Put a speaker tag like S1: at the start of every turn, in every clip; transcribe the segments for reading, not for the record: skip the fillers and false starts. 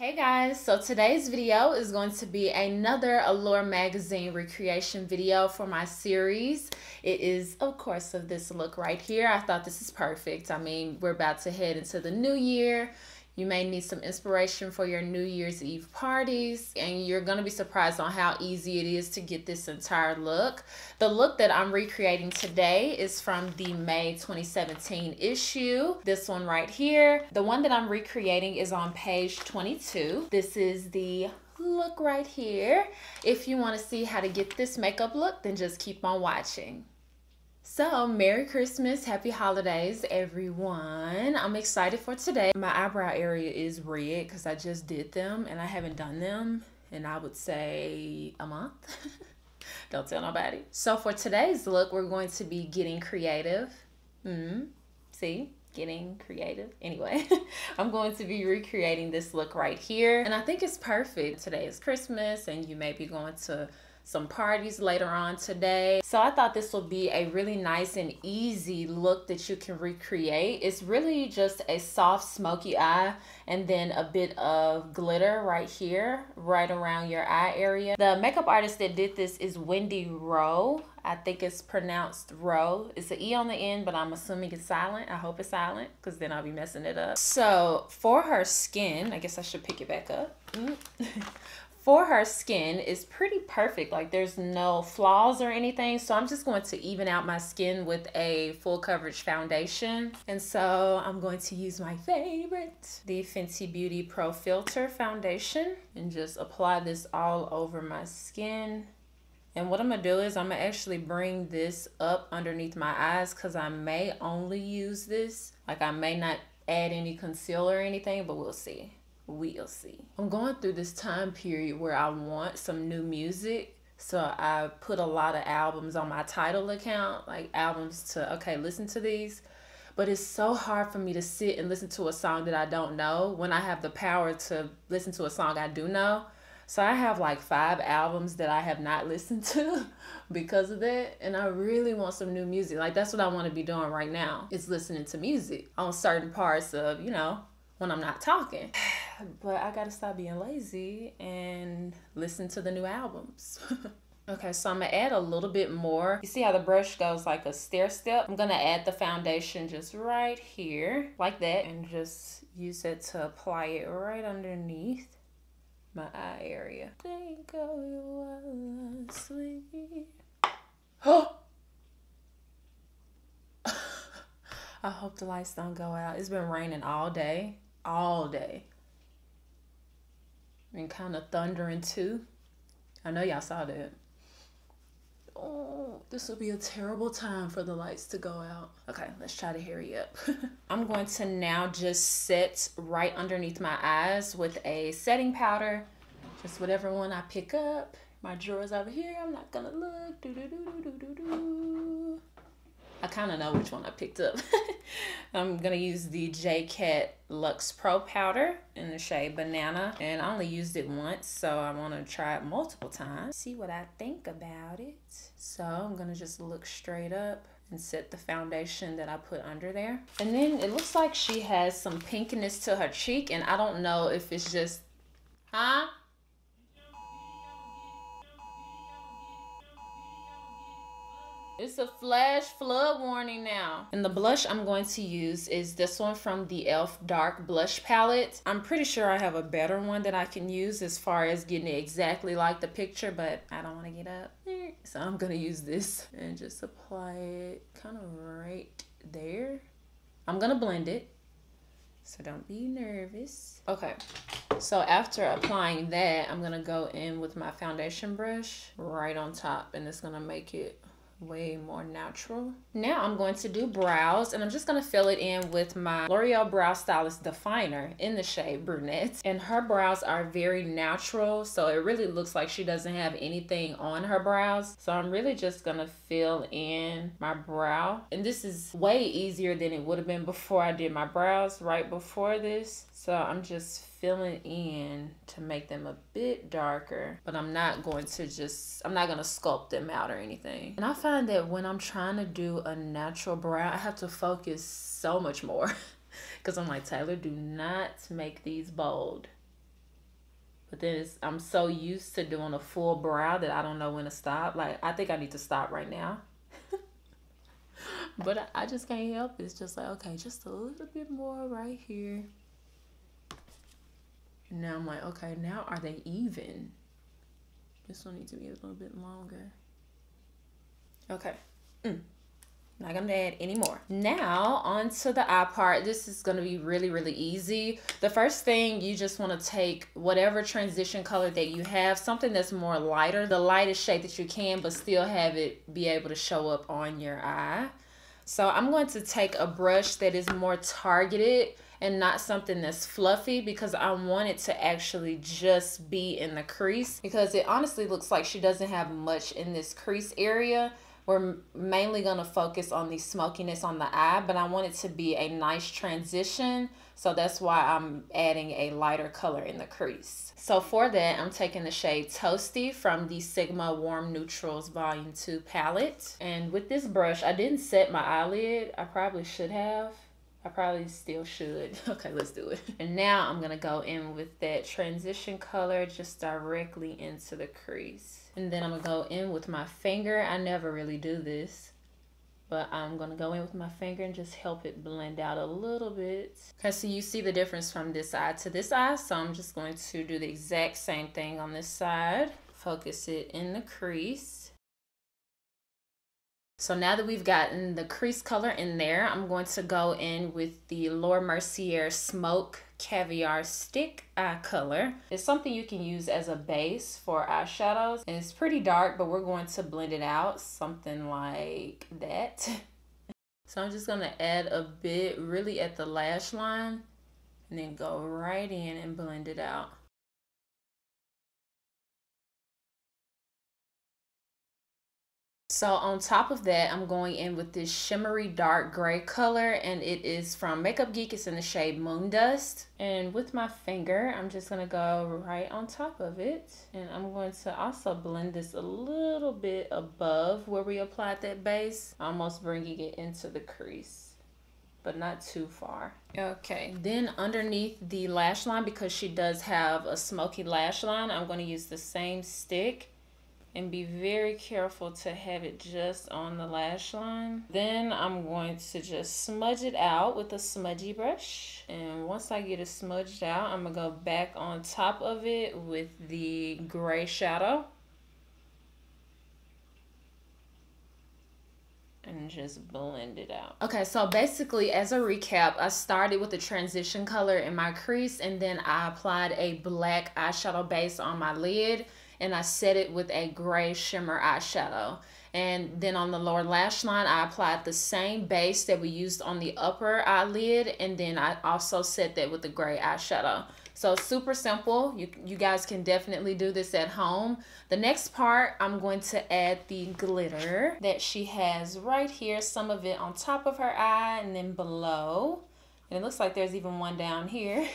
S1: Hey guys, so today's video is going to be another Allure magazine recreation video for my series. It is, of course, of this look right here. I thought this is perfect. I mean, we're about to head into the new year. You may need some inspiration for your New Year's Eve parties, and you're going to be surprised on how easy it is to get this entire look. The look that I'm recreating today is from the May 2017 issue. This one right here. The one that I'm recreating is on page 22. This is the look right here. If you want to see how to get this makeup look, then just keep on watching. So, Merry Christmas, Happy Holidays, everyone. I'm excited for today. My eyebrow area is red because I just did them and I haven't done them in, I would say, a month. Don't tell nobody. So for today's look, we're going to be getting creative. See? Getting creative. Anyway, I'm going to be recreating this look right here. And I think it's perfect. Today is Christmas and you may be going to some parties later on today. So I thought this would be a really nice and easy look that you can recreate. It's really just a soft smoky eye and then a bit of glitter right here, right around your eye area. The makeup artist that did this is Wendy Rowe. I think it's pronounced Rowe. It's an E on the end, but I'm assuming it's silent. I hope it's silent because then I'll be messing it up. So for her skin, I guess I should pick it back up. For her skin is pretty perfect. Like there's no flaws or anything. So I'm just going to even out my skin with a full coverage foundation. And so I'm going to use my favorite, the Fenty Beauty Pro Filt'r foundation, and just apply this all over my skin. And what I'm gonna do is I'm gonna actually bring this up underneath my eyes because I may only use this. Like I may not add any concealer or anything, but we'll see. We'll see. I'm going through this time period where I want some new music. So I put a lot of albums on my Tidal account, like albums to, okay, listen to these. But it's so hard for me to sit and listen to a song that I don't know when I have the power to listen to a song I do know. So I have like 5 albums that I have not listened to because of that. And I really want some new music. Like that's what I want to be doing right now, is listening to music on certain parts of, you know, when I'm not talking. But I gotta stop being lazy and listen to the new albums. Okay, so I'm gonna add a little bit more. You see how the brush goes like a stair step? I'm gonna add the foundation just right here, like that, and just use it to apply it right underneath my eye area. Think of you while I sleep. Oh! I hope the lights don't go out. It's been raining all day. All day. And kind of thundering too. I know y'all saw that. Oh, this will be a terrible time for the lights to go out. Okay, let's try to hurry up. I'm going to now just set right underneath my eyes with a setting powder. Just whatever one I pick up. My drawer's over here. I'm not gonna look. I kind of know which one I picked up. I'm going to use the J.Cat Luxe Pro Powder in the shade Banana. And I only used it once, so I want to try it multiple times. See what I think about it. So I'm going to just look straight up and set the foundation that I put under there. And then it looks like she has some pinkiness to her cheek. And I don't know if it's just... Huh? It's a flash flood warning now. And the blush I'm going to use is this one from the e.l.f. Dark Blush Palette. I'm pretty sure I have a better one that I can use as far as getting it exactly like the picture, but I don't want to get up. So I'm going to use this and just apply it kind of right there. I'm going to blend it, so don't be nervous. Okay, so after applying that, I'm going to go in with my foundation brush right on top, and it's going to make it way more natural. Now I'm going to do brows, and I'm just going to fill it in with my L'Oreal Brow Stylist Definer in the shade Brunette. And her brows are very natural, so it really looks like she doesn't have anything on her brows. So I'm really just going to fill in my brow. And this is way easier than it would have been before I did my brows right before this. So I'm just filling in to make them a bit darker, but I'm not going to sculpt them out or anything. And I find that when I'm trying to do a natural brow, I have to focus so much more because I'm like, Taylor, do not make these bold. But then I'm so used to doing a full brow that I don't know when to stop. Like, I think I need to stop right now. But I just can't help it. It's just like, okay, just a little bit more right here. And now I'm like, okay, now are they even? This one needs to be a little bit longer. Okay. Not gonna add any more. Now onto the eye part. This is gonna be really, really easy. The first thing, you just wanna take whatever transition color that you have, something that's more lighter, the lightest shade that you can, but still have it be able to show up on your eye. So I'm going to take a brush that is more targeted and not something that's fluffy, because I want it to actually just be in the crease, because it honestly looks like she doesn't have much in this crease area. We're mainly going to focus on the smokiness on the eye, but I want it to be a nice transition. So that's why I'm adding a lighter color in the crease. So for that, I'm taking the shade Toasty from the Sigma Warm Neutrals Volume 2 palette. And with this brush, I didn't set my eyelid. I probably should have. I probably still should. Okay, let's do it. And now I'm going to go in with that transition color just directly into the crease. And then I'm going to go in with my finger. I never really do this, but I'm going to go in with my finger and just help it blend out a little bit. Okay, so you see the difference from this eye to this eye. So I'm just going to do the exact same thing on this side. Focus it in the crease. So now that we've gotten the crease color in there, I'm going to go in with the Mercier Smoke Caviar Stick Eye Color. It's something you can use as a base for eyeshadows, and it's pretty dark, but we're going to blend it out, something like that. So I'm just gonna add a bit really at the lash line, and then go right in and blend it out. So on top of that, I'm going in with this shimmery dark gray color, and it is from Makeup Geek. It's in the shade Moon Dust. And with my finger, I'm just gonna go right on top of it. And I'm going to also blend this a little bit above where we applied that base, almost bringing it into the crease, but not too far. Okay, then underneath the lash line, because she does have a smoky lash line, I'm gonna use the same stick. And be very careful to have it just on the lash line. Then I'm going to just smudge it out with a smudgy brush. And once I get it smudged out, I'm gonna go back on top of it with the gray shadow. And just blend it out. Okay, so basically as a recap, I started with the transition color in my crease, and then I applied a black eyeshadow base on my lid, and I set it with a gray shimmer eyeshadow. And then on the lower lash line, I applied the same base that we used on the upper eyelid, and then I also set that with the gray eyeshadow. So super simple. You guys can definitely do this at home. The next part, I'm going to add the glitter that she has right here. Some of it on top of her eye and then below. And it looks like there's even one down here.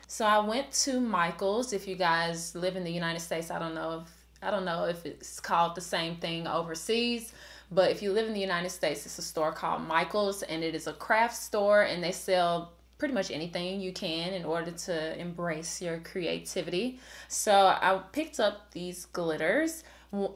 S1: So I went to Michael's. If you guys live in the United States, I don't know if it's called the same thing overseas. But if you live in the United States, it's a store called Michael's, and it is a craft store, and they sell pretty much anything you can in order to embrace your creativity. So I picked up these glitters.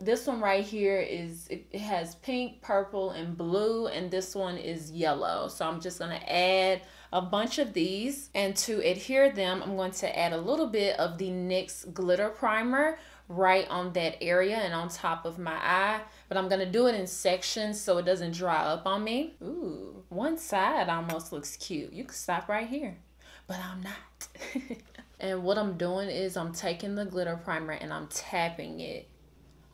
S1: This one right here it has pink, purple, and blue, and this one is yellow. So I'm just gonna add a bunch of these, and to adhere them, I'm going to add a little bit of the NYX glitter primer right on that area and on top of my eye, but I'm gonna do it in sections so it doesn't dry up on me. Ooh, one side almost looks cute. You can stop right here, but I'm not. And what I'm doing is I'm taking the glitter primer and I'm tapping it.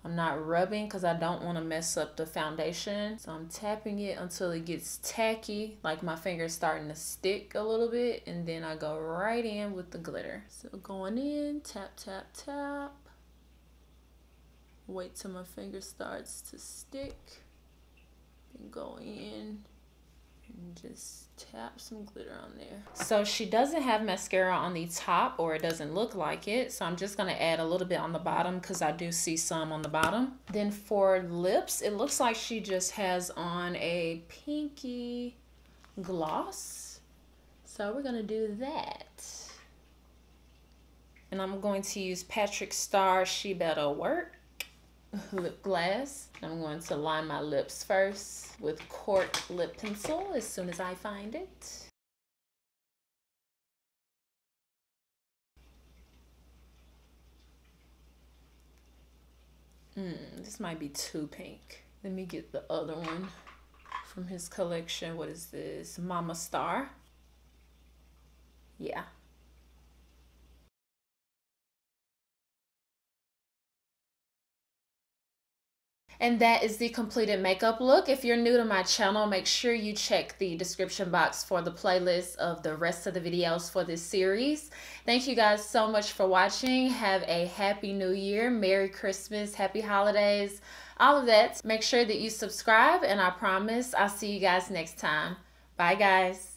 S1: I'm not rubbing because I don't want to mess up the foundation. So I'm tapping it until it gets tacky, like my finger's starting to stick a little bit, and then I go right in with the glitter. So going in, tap, tap, tap. Wait till my finger starts to stick. Then go in and just tap some glitter on there. So she doesn't have mascara on the top, or it doesn't look like it. So I'm just gonna add a little bit on the bottom because I do see some on the bottom. Then for lips, it looks like she just has on a pinky gloss. So we're gonna do that. And I'm going to use PatrickStarrr She Better Work lip gloss. I'm going to line my lips first with Cork lip pencil as soon as I find it. This might be too pink. Let me get the other one from his collection. What is this? Mamastarrr. Yeah. And that is the completed makeup look. If you're new to my channel, make sure you check the description box for the playlist of the rest of the videos for this series. Thank you guys so much for watching. Have a happy new year, Merry Christmas, happy holidays, all of that. Make sure that you subscribe, and I promise I'll see you guys next time. Bye guys.